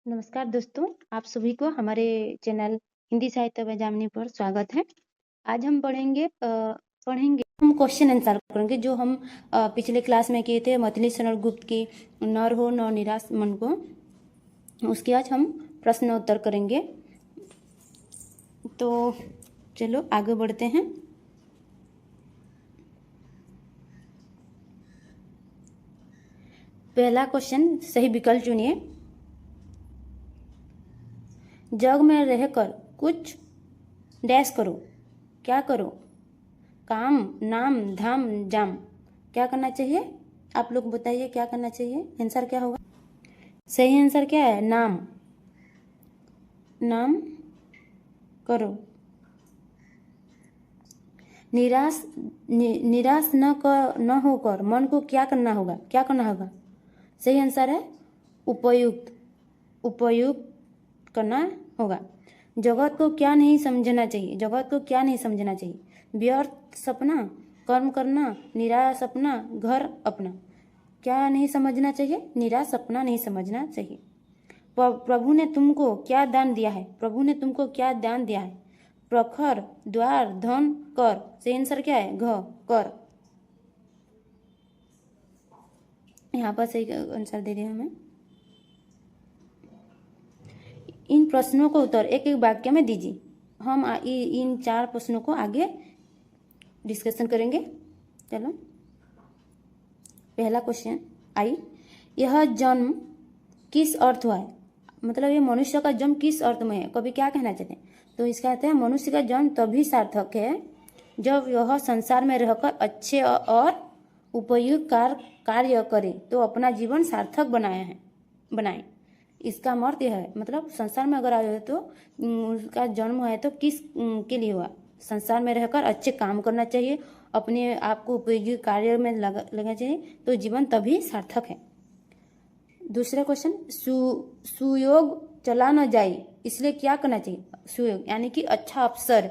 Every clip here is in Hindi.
नमस्कार दोस्तों, आप सभी को हमारे चैनल हिंदी साहित्य वैजामनी पर स्वागत है। आज हम हम क्वेश्चन आंसर करेंगे जो हम पिछले क्लास में किए थे मैथिली शरण गुप्त की नर हो न निराश मन को। उसके आज हम प्रश्न उत्तर करेंगे। तो चलो आगे बढ़ते हैं। पहला क्वेश्चन, सही विकल्प चुनिए। जग में रहकर कुछ डैश करो। क्या करो? काम, नाम, धाम, जाम। क्या करना चाहिए? आप लोग बताइए क्या करना चाहिए। आंसर क्या होगा? सही आंसर क्या है? नाम। नाम करो। निराश न होकर मन को क्या करना होगा? क्या करना होगा? सही आंसर है उपयुक्त करना होगा। जगत को क्या नहीं समझना चाहिए? जगत को क्या नहीं समझना चाहिए? व्यर्थ सपना, कर्म करना, निराश सपना, घर अपना। क्या नहीं समझना चाहिए? निराश सपना नहीं समझना चाहिए। प्रभु ने तुमको क्या दान दिया है? प्रभु ने तुमको क्या दान दिया है? प्रखर, द्वार, धन, कर। सही आंसर क्या है? घ, कर। यहाँ पर सही आंसर दे दिया हमें। इन प्रश्नों को उत्तर एक एक वाक्य में दीजिए। हम इन 4 प्रश्नों को आगे डिस्कशन करेंगे। चलो, पहला क्वेश्चन आई, यह जन्म किस अर्थ हुआ है? मतलब ये मनुष्य का जन्म किस अर्थ में है? कभी क्या कहना चाहते हैं? तो इसका अर्थ है मनुष्य का जन्म तभी सार्थक है जब यह संसार में रहकर अच्छे और उपयुक्त कार्य करे तो अपना जीवन सार्थक बनाए। इसका अर्थ यह है, मतलब संसार में अगर आए हो तो उसका जन्म है तो किस के लिए हुआ? संसार में रहकर अच्छे काम करना चाहिए, अपने आप को उपयोगी कार्य में लगना चाहिए तो जीवन तभी सार्थक है। दूसरा क्वेश्चन, सुयोग चला न जाए इसलिए क्या करना चाहिए? सुयोग यानी कि अच्छा अवसर,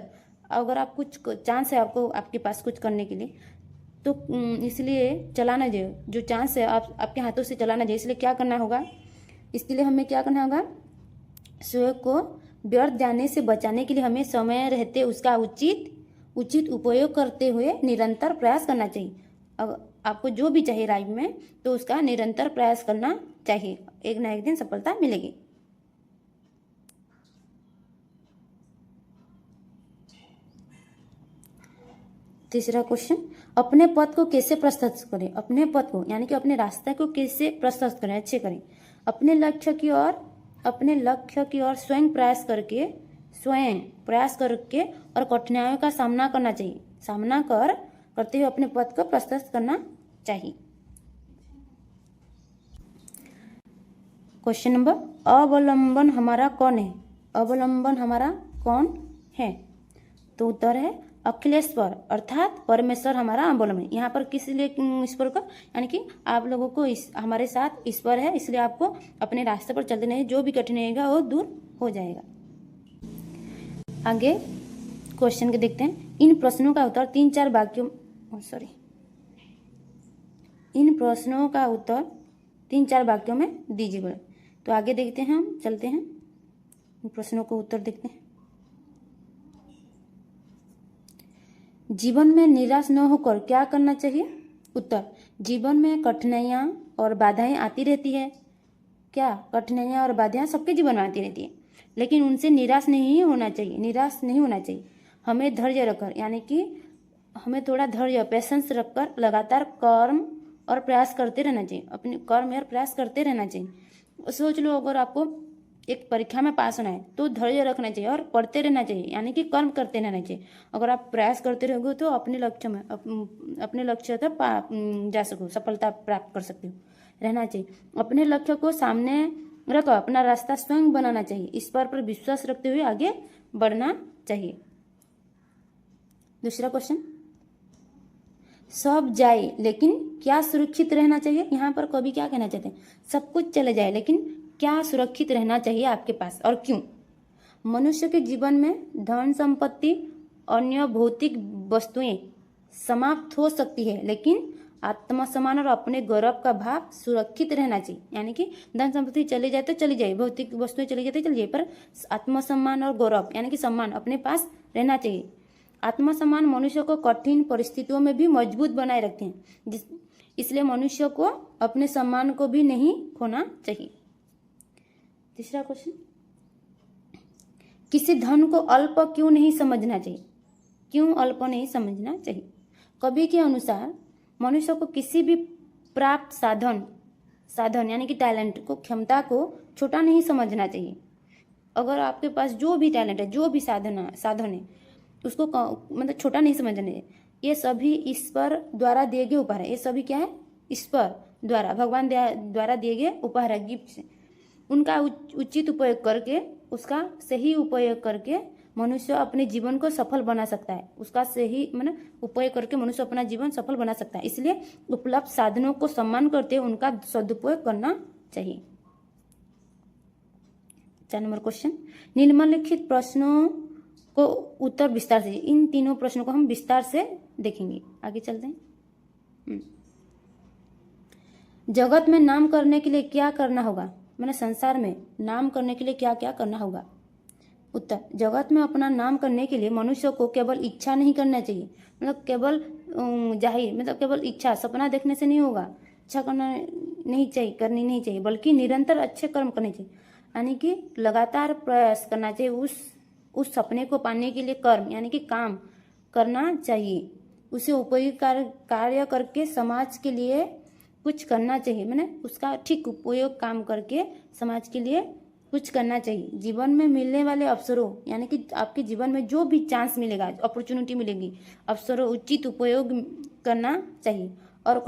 अगर आप कुछ चांस है आपको, आपके पास कुछ करने के लिए, तो इसलिए चला ना जाए। जो चांस है आपके हाथों से चला ना जाए, इसलिए क्या करना होगा? इसके लिए हमें क्या करना होगा? सुयोग को व्यर्थ जाने से बचाने के लिए हमें समय रहते उसका उचित उपयोग करते हुए निरंतर प्रयास करना चाहिए। अब आपको जो भी चाहिए लाइफ में तो उसका निरंतर प्रयास करना चाहिए, एक ना एक दिन सफलता मिलेगी। तीसरा क्वेश्चन, अपने पथ को कैसे प्रस्तुत करें? अपने पथ को यानी कि अपने रास्ते को कैसे प्रस्तुत करें, अच्छे करें। अपने लक्ष्य की ओर स्वयं प्रयास करके और कठिनाइयों का सामना करना चाहिए। सामना करते हुए अपने पथ को प्रस्तुत करना चाहिए। क्वेश्चन नंबर, अवलंबन हमारा कौन है? अवलंबन हमारा कौन है? तो उत्तर है अखिलेश्वर, अर्थात परमेश्वर हमारा अवलंबन। यहाँ पर किस लिए ईश्वर का, यानी कि आप लोगों को हमारे साथ ईश्वर है, इसलिए आपको अपने रास्ते पर चलते नहीं, जो भी कठिन रहेगा वो दूर हो जाएगा। आगे क्वेश्चन के देखते हैं। इन प्रश्नों का उत्तर 3-4 वाक्यों इन प्रश्नों का उत्तर 3-4 वाक्यों में दीजिए। तो आगे देखते हैं, हम चलते हैं प्रश्नों को उत्तर देखते हैं। जीवन में निराश न होकर क्या करना चाहिए? उत्तर, जीवन में कठिनाइयाँ और बाधाएं आती रहती है। क्या कठिनाइयाँ और बाधाएं सबके जीवन में आती रहती है, लेकिन उनसे निराश नहीं होना चाहिए। हमें धैर्य रखकर, यानी कि हमें थोड़ा धैर्य, पेशेंस रखकर लगातार कर्म और प्रयास करते रहना चाहिए। अपने कर्म और प्रयास करते रहना चाहिए। सोच लो, अगर आपको एक परीक्षा में पास होना है तो धैर्य रखना चाहिए और पढ़ते रहना चाहिए, यानी कि कर्म करते रहना चाहिए। अगर आप प्रयास करते रहोगे तो अपने लक्ष्य तक जा सको, सफलता प्राप्त कर सकते हो। रहना चाहिए, अपने लक्ष्य को सामने रखो, अपना रास्ता स्वयं बनाना चाहिए, इस पर विश्वास रखते हुए आगे बढ़ना चाहिए। दूसरा क्वेश्चन, सब जाए लेकिन क्या सुरक्षित रहना चाहिए? यहाँ पर कवि क्या कहना चाहते हैं? सब कुछ चले जाए लेकिन क्या सुरक्षित रहना चाहिए आपके पास और क्यों? मनुष्य के जीवन में धन संपत्ति, अन्य भौतिक वस्तुएं समाप्त हो सकती है, लेकिन आत्मसम्मान और अपने गौरव का भाव सुरक्षित रहना चाहिए। यानी कि धन संपत्ति चली जाए तो चली जाए, भौतिक वस्तुएं चली जाए तो चली जाए, पर आत्मसम्मान और गौरव यानी कि सम्मान अपने पास रहना चाहिए। आत्मसम्मान मनुष्य को कठिन परिस्थितियों में भी मजबूत बनाए रखते हैं, इसलिए मनुष्य को अपने सम्मान को भी नहीं खोना चाहिए। तीसरा क्वेश्चन, किसी धन को अल्प क्यों नहीं समझना चाहिए? क्यों अल्प नहीं समझना चाहिए? कवि के अनुसार मनुष्य को किसी भी प्राप्त साधन यानी कि टैलेंट को, क्षमता को छोटा नहीं समझना चाहिए। अगर आपके पास जो भी टैलेंट है, जो भी साधन है, उसको मतलब छोटा नहीं समझना चाहिए। ये सभी ईश्वर द्वारा दिए गए उपहार है। ये सभी क्या है? ईश्वर द्वारा, भगवान द्वारा दिए गए उपहार है, गिफ्ट। उनका उचित उपयोग करके, उसका सही उपयोग करके मनुष्य अपने जीवन को सफल बना सकता है। उसका सही मतलब उपयोग करके मनुष्य अपना जीवन सफल बना सकता है। इसलिए उपलब्ध साधनों को सम्मान करते हुए उनका सदुपयोग करना चाहिए। 4 नंबर क्वेश्चन, निम्नलिखित प्रश्नों को उत्तर विस्तार से, इन तीनों प्रश्नों को हम विस्तार से देखेंगे। आगे चलते हैं। जगत में नाम करने के लिए क्या करना होगा? मैंने संसार में नाम करने के लिए क्या क्या करना होगा? उत्तर, जगत में अपना नाम करने के लिए मनुष्य को केवल इच्छा नहीं करना चाहिए, मतलब केवल जाहिर मतलब केवल इच्छा, सपना देखने से नहीं होगा। इच्छा करनी नहीं चाहिए, बल्कि निरंतर अच्छे कर्म करने चाहिए। यानी कि लगातार प्रयास करना चाहिए, उस सपने को पाने के लिए कर्म यानी कि काम करना चाहिए। उसे उपयोगी कार्य करके समाज के लिए कुछ करना चाहिए, मैंने उसका ठीक उपयोग काम करके समाज के लिए कुछ करना चाहिए। जीवन में मिलने वाले अवसरों यानी कि आपके जीवन में जो भी चांस मिलेगा, अपॉर्चुनिटी मिलेगी, अवसरों उचित उपयोग करना चाहिए और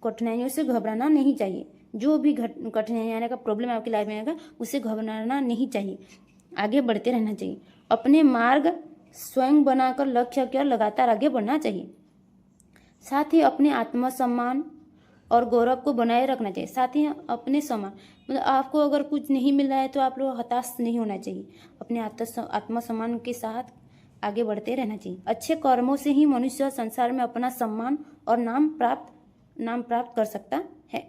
कठिनाइयों से घबराना नहीं चाहिए। जो भी कठिनाई आने का, प्रॉब्लम आपकी लाइफ में आएगा, उससे घबराना नहीं चाहिए, आगे बढ़ते रहना चाहिए। अपने मार्ग स्वयं बनाकर लक्ष्य की ओर लगातार आगे बढ़ना चाहिए। साथ ही अपने आत्मसम्मान और गौरव को बनाए रखना चाहिए। साथ ही अपने सम्मान, मतलब आपको अगर कुछ नहीं मिल रहा है तो आप लोग हताश नहीं होना चाहिए, अपने आत्मसम्मान के साथ आगे बढ़ते रहना चाहिए। अच्छे कर्मों से ही मनुष्य संसार में अपना सम्मान और नाम प्राप्त कर सकता है।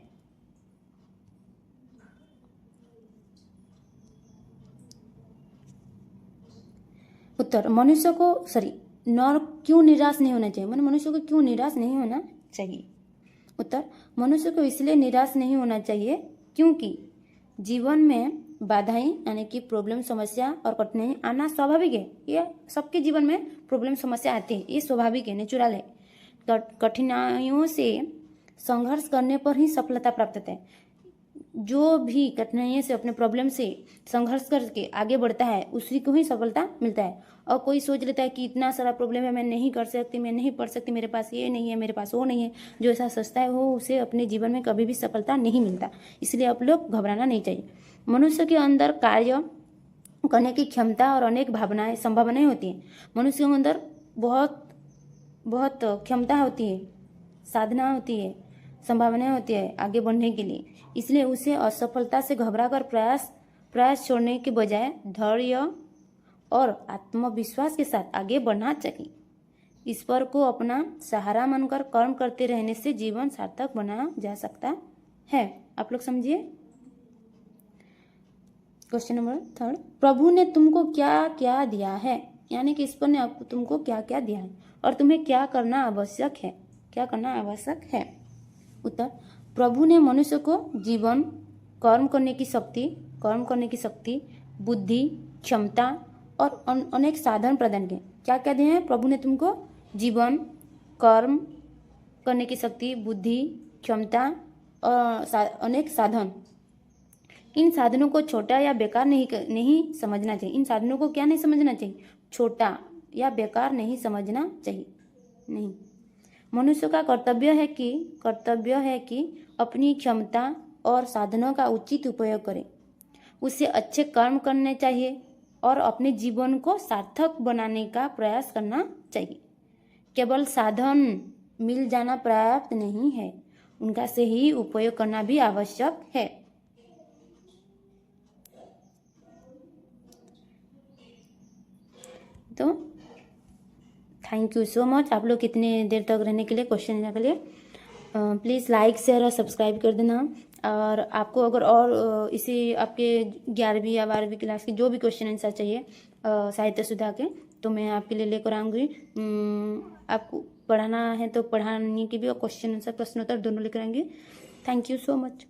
उत्तर, मनुष्य को क्यों निराश नहीं होना चाहिए? मतलब मनुष्य को क्यों निराश नहीं होना चाहिए? उत्तर, मनुष्य को इसलिए निराश नहीं होना चाहिए क्योंकि जीवन में बाधाएं यानी कि प्रॉब्लम, समस्या और कठिनाई आना स्वाभाविक है। ये सबके जीवन में प्रॉब्लम, समस्या आती है, ये स्वाभाविक है, नेचुरल है। कठिनाइयों से संघर्ष करने पर ही सफलता प्राप्त होता है। जो भी कठिनाइयों से, अपने प्रॉब्लम से संघर्ष करके आगे बढ़ता है, उसी को ही सफलता मिलता है। और कोई सोच लेता है कि इतना सारा प्रॉब्लम है, मैं नहीं कर सकती, मैं नहीं पढ़ सकती, मेरे पास ये नहीं है, मेरे पास वो नहीं है, जो ऐसा सोचता है वो उसे अपने जीवन में कभी भी सफलता नहीं मिलता। इसलिए आप लोग घबराना नहीं चाहिए। मनुष्य के अंदर कार्य करने की क्षमता और अनेक संभावनाएं होती हैं। मनुष्य के अंदर बहुत क्षमता होती है, साधना होती है, संभावनाएं होती है आगे बढ़ने के लिए। इसलिए उसे असफलता से घबराकर प्रयास छोड़ने के बजाय धैर्य और आत्मविश्वास के साथ आगे बढ़ना चाहिए। ईश्वर को अपना सहारा मानकर कर्म करते रहने से जीवन सार्थक बनाया जा सकता है। आप लोग समझिए। क्वेश्चन नंबर 3, प्रभु ने तुमको क्या क्या दिया है? यानी कि ईश्वर ने तुमको क्या क्या दिया है और तुम्हें क्या करना आवश्यक है? क्या करना आवश्यक है? उत्तर, प्रभु ने मनुष्य को जीवन, कर्म करने की शक्ति, बुद्धि, क्षमता और अनेक साधन प्रदान किए। क्या क्या दिए हैं? प्रभु ने तुमको जीवन, कर्म करने की शक्ति, बुद्धि, क्षमता और अनेक साधन। इन साधनों को छोटा या बेकार नहीं समझना चाहिए। इन साधनों को क्या नहीं समझना चाहिए? छोटा या बेकार नहीं समझना चाहिए। नहीं, मनुष्य का कर्तव्य है कि अपनी क्षमता और साधनों का उचित उपयोग करे। उसे अच्छे कर्म करने चाहिए और अपने जीवन को सार्थक बनाने का प्रयास करना चाहिए। केवल साधन मिल जाना पर्याप्त नहीं है, उनका सही उपयोग करना भी आवश्यक है। तो थैंक यू सो मच आप लोग इतने देर तक रहने के लिए, क्वेश्चन के लिए। प्लीज़ लाइक शेयर और सब्सक्राइब कर देना। और आपको अगर और इसी आपके 11वीं या 12वीं क्लास के जो भी क्वेश्चन आंसर चाहिए साहित्य सुधा के, तो मैं आपके लिए लेकर आऊँगी। आपको पढ़ाना है तो पढ़ाने के भी, और क्वेश्चन आंसर प्रश्नोत्तर दोनों लेकर आएंगे। Thank you so much.